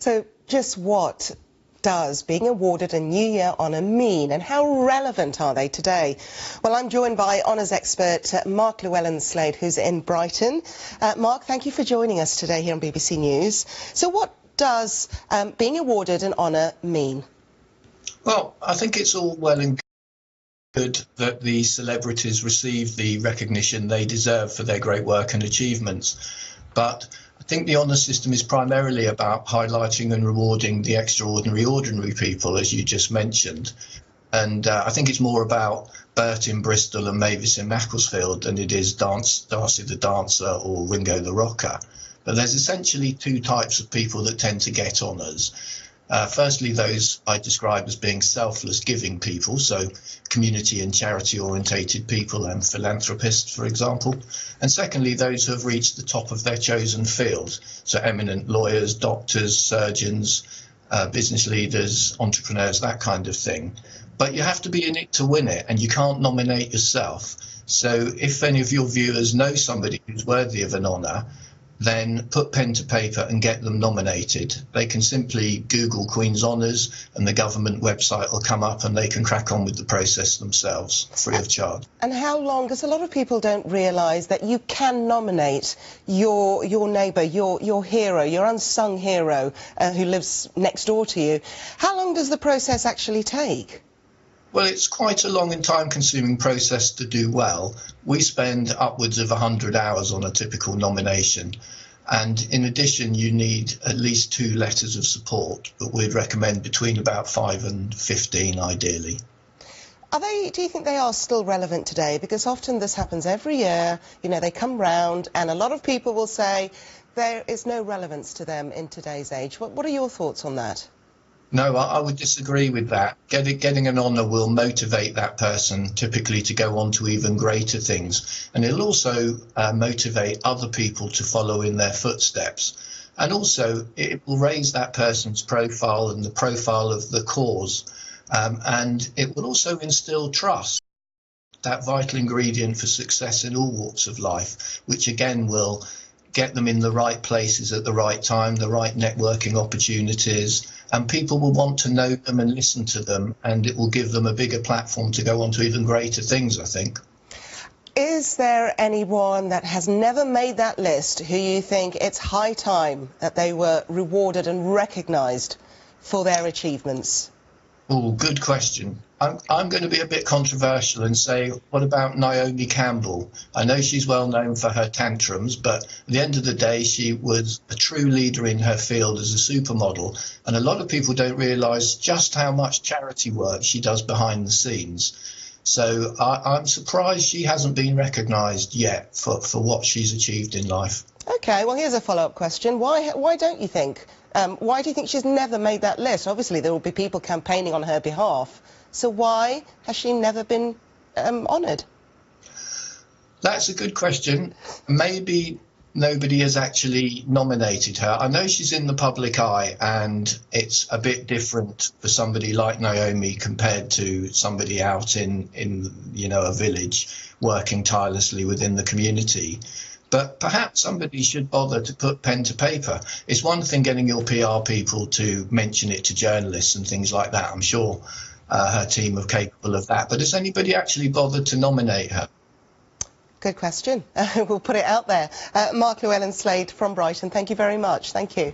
So just what does being awarded a New Year honour mean, and how relevant are they today? Well, I'm joined by honours expert Mark Llewellyn-Slade, who's in Brighton. Mark, thank you for joining us today here on BBC News. So what does being awarded an honour mean? Well, I think it's all well and good that the celebrities receive the recognition they deserve for their great work and achievements. But I think the honour system is primarily about highlighting and rewarding the extraordinary, ordinary people, as you just mentioned. And I think it's more about Bert in Bristol and Mavis in Macclesfield than it is Darcy the Dancer or Ringo the Rocker. But there's essentially two types of people that tend to get honours. Firstly, those I describe as being selfless giving people, so community and charity orientated people and philanthropists, for example. And secondly, those who have reached the top of their chosen field, so eminent lawyers, doctors, surgeons, business leaders, entrepreneurs, that kind of thing. But you have to be in it to win it, and you can't nominate yourself. So if any of your viewers know somebody who's worthy of an honour, then put pen to paper and get them nominated. They can simply Google Queen's Honours and the government website will come up, and they can crack on with the process themselves, free of charge. And how long? Because a lot of people don't realise that you can nominate your neighbour, your hero, your unsung hero who lives next door to you. How long does the process actually take? Well, it's quite a long and time-consuming process to do well. We spend upwards of 100 hours on a typical nomination. And in addition, you need at least 2 letters of support, but we'd recommend between about 5 and 15, ideally. Do you think they are still relevant today? Because often this happens every year. You know, they come round and a lot of people will say there is no relevance to them in today's age. What are your thoughts on that? No, I would disagree with that. Getting an honour will motivate that person typically to go on to even greater things. And it'll also motivate other people to follow in their footsteps. And also it will raise that person's profile and the profile of the cause. And it will also instill trust, that vital ingredient for success in all walks of life, which again will get them in the right places at the right time, the right networking opportunities, and people will want to know them and listen to them, and it will give them a bigger platform to go on to even greater things, I think. Is there anyone that has never made that list who you think it's high time that they were rewarded and recognised for their achievements? Oh, good question. I'm going to be a bit controversial and say, what about Naomi Campbell? I know she's well known for her tantrums, but at the end of the day, she was a true leader in her field as a supermodel. And a lot of people don't realise just how much charity work she does behind the scenes. So I'm surprised she hasn't been recognised yet for what she's achieved in life. OK, well, here's a follow-up question. Why don't you think? Why do you think she's never made that list? Obviously, there will be people campaigning on her behalf. So why has she never been honoured? That's a good question. Maybe nobody has actually nominated her. I know she's in the public eye, and it's a bit different for somebody like Naomi compared to somebody out in a village working tirelessly within the community. But perhaps somebody should bother to put pen to paper. It's one thing getting your PR people to mention it to journalists and things like that. I'm sure her team are capable of that. But has anybody actually bothered to nominate her? Good question. We'll put it out there. Mark Llewellyn-Slade from Brighton, thank you very much. Thank you.